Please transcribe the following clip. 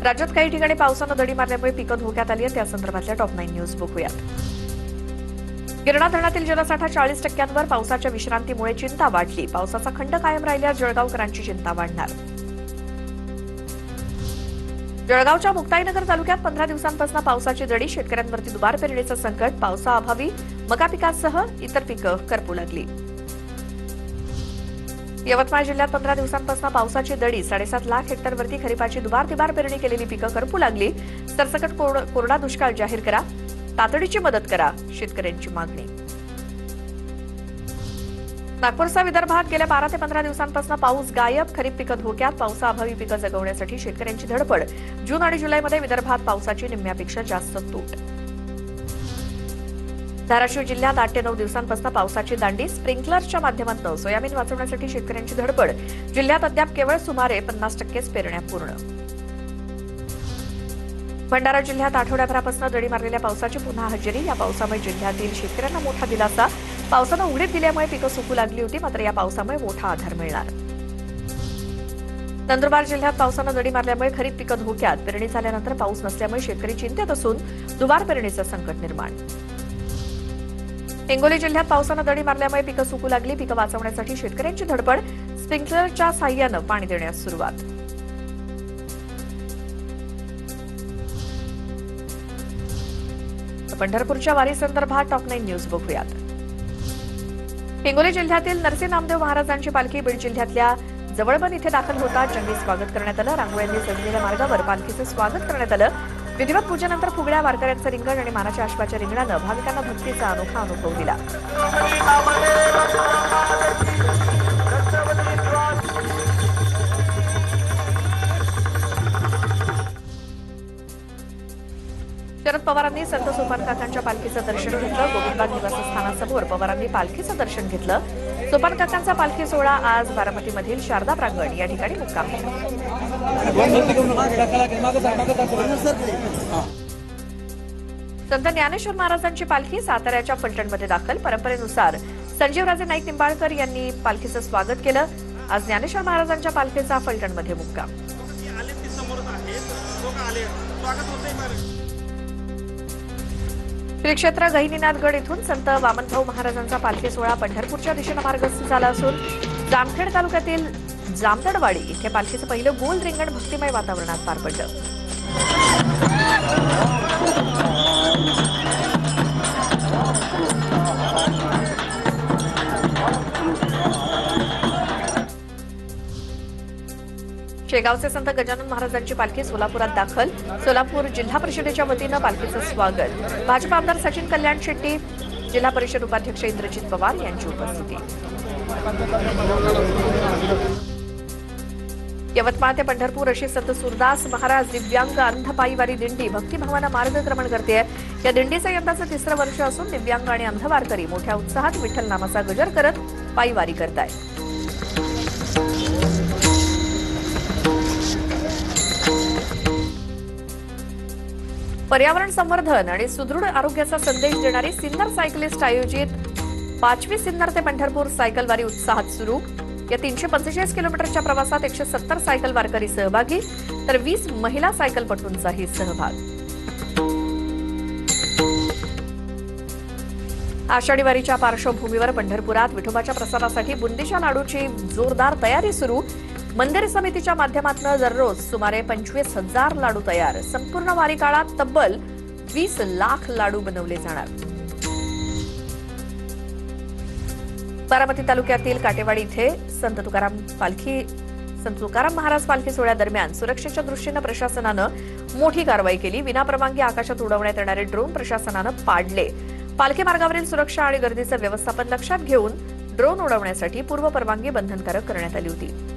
राज्यात काही ठिकाणी पावसानं दडी मारल्यामुळे पिकं धोक्यात आली आहेत. त्या संदर्भातल्या टॉप 9 न्यूज बघूयात. गिरणा धरणातील जलसाठा 40% पावसाच्या विश्रांतीमुळे चिंता वाढली. पावसाचा खंड कायम राहिल्यास जळगावकरांची चिंता वाढणार. जळगावच्या मुक्ताईनगर तालुक्यात 15 दिवसांपासून पावसाची दडी. शेतकऱ्यांवरती दुबार पेरणीचं संकट. पावसाअभावी मका पिकासह इतर पिकं करपू लागली. यवतमाळ जिल्ह्यात 15 दिवसांपासून पावसाची दडी. 7.5 लाख हेक्टरवरती खरीपाची दुबार पेरणी केलेली पिकं करपू लागली. सरसकट कोरडा दुष्काळ जाहीर करा. तातडीची मदत करा, शेतकऱ्यांची मागणी. नागपूरसह विदर्भात गेल्या 12 ते 15 दिवसांपासून पाऊस गायब. खरीप पिकं धोक्यात. पावसाअभावी पिकं जगवण्यासाठी शेतकऱ्यांची धडपड. जून आणि जुलैमध्ये विदर्भात पावसाची निम्म्यापेक्षा जास्त तूट. धाराशिव जिल्ह्यात 8 ते 9 दिवसांपासून पावसाची दांडी. स्प्रिंकलरच्या माध्यमातून सोयाबीन वाचवण्यासाठी शेतकऱ्यांची धडपड. जिल्ह्यात अद्याप केवळ सुमारे 50%च पेरण्या पूर्ण. भंडारा जिल्ह्यात आठवड्याभरापासून दडी मारलेल्या पावसाची पुन्हा हजेरी. या पावसामुळे जिल्ह्यातील शेतकऱ्यांना मोठा दिलासा. पावसानं उघडीप दिल्यामुळे पिकं सुकू लागली होती, मात्र या पावसामुळे मोठा आधार मिळणार. नंदुरबार जिल्ह्यात पावसानं दडी मारल्यामुळे खरीप पिकं धोक्यात. पेरणी झाल्यानंतर पाऊस नसल्यामुळे शेतकरी चिंतेत असून दुबार पेरणीचं संकट निर्माण. हिंगोली जिल्ह्यात पावसानं दडी मारल्यामुळे पिकं सुकू लागली. पिकं वाचवण्यासाठी शेतकऱ्यांची धडपड. स्प्रिंकलरच्या साह्यानं पाणी देण्यास सुरुवात. पंढरपूरच्या वारी संदर्भात टॉप 9 न्यूज बघूयात. हिंगोली जिल्ह्यातील नरसी नामदेव महाराजांची पालखी बीड जिल्ह्यातल्या जवळबन इथे दाखल होता. जंगी स्वागत करण्यात आलं. रांगोळ्यांनी सजलेल्या मार्गावर पालखीचं स्वागत करण्यात आलं. विधिवत पूजेनंतर फुगड्या, वारकऱ्यांचं रिंगण आणि मानाच्या अश्वाच्या रिंगणानं भाविकांना भक्तीचा अनोखा अनुभव दिला. शरद पवारांनी संत सोपान काकांच्या पालखीचं दर्शन घेतलं. गोविंदबाग निवासस्थानासमोर पवारांनी पालखीचं दर्शन घेतलं. सोपान काकांचा पालखी सोहळा आज बारामतीमधील शारदा प्रांगण या ठिकाणी मुक्काम. संत ज्ञानेश्वर महाराजांची पालखी साताऱ्याच्या फलटणमध्ये दाखल. परंपरेनुसार संजीवराजे नाईक निंबाळकर यांनी पालखीचं स्वागत केलं. आज ज्ञानेश्वर महाराजांच्या पालखीचा फलटणमध्ये मुक्काम. श्री क्षेत्र गहिनीनाथगड इथून संत वामनभाऊ महाराजांचा पालखी सोहळा पंढरपूरच्या दिशेनं मार्गस्थ झाला असून जामखेड तालुक्यातील जामदडवाडी इथे पालखीचं पहिलं गोल रिंगण भक्तिमय वातावरणात पार पडलं. शेगावचे संत गजानन महाराजांची पालखी सोलापुरात दाखल. सोलापूर जिल्हा परिषदेच्या वतीनं पालखीचं स्वागत. भाजप आमदार सचिन कल्याण शेट्टी, जिल्हा परिषद उपाध्यक्ष इंद्रजित पवार यांची उपस्थिती. यवतमाळ ते पंढरपूर अशी संत सुरदास महाराज दिव्यांग अंध पायीवारी दिंडी भक्तिभावानं मार्गक्रमण करते. या दिंडीचं यंदाचं 3रं वर्ष असून दिव्यांग आणि अंध वारकरी मोठ्या उत्साहात विठ्ठल नामाचा गजर करत पायीवारी करतायत. पर्यावरण संवर्धन आणि सुदृढ आरोग्याचा संदेश देणारी सिन्नर सायकलिस्ट आयोजित 5वी सिन्नर ते पंढरपूर सायकल वारी उत्साहात सुरू. या 345 किलोमीटरच्या प्रवासात 170 सायकल वारकरी सहभागी, तर 20 महिला सायकलपटूंचाही सहभाग. आषाढी वारीच्या पार्श्वभूमीवर पंढरपुरात विठोबाच्या प्रसादासाठी बुंदीच्या लाडूची जोरदार तयारी सुरू. मंदिर समितीच्या माध्यमातून दररोज सुमारे 25,000 लाडू तयार. संपूर्ण वारी काळात तब्बल 20 लाख लाडू बनवले जाणार. बारामती तालुक्यातील काटेवाडी इथे संत तुकाराम महाराज पालखी सोहळ्यादरम्यान सुरक्षेच्या दृष्टीनं प्रशासनानं मोठी कारवाई केली. विनापरवानगी आकाशात उडवण्यात येणारे ड्रोन प्रशासनानं पाडले. पालखी मार्गावरील सुरक्षा आणि गर्दीचं व्यवस्थापन लक्षात घेऊन ड्रोन उडवण्यासाठी पूर्व परवानगी बंधनकारक करण्यात आली होती.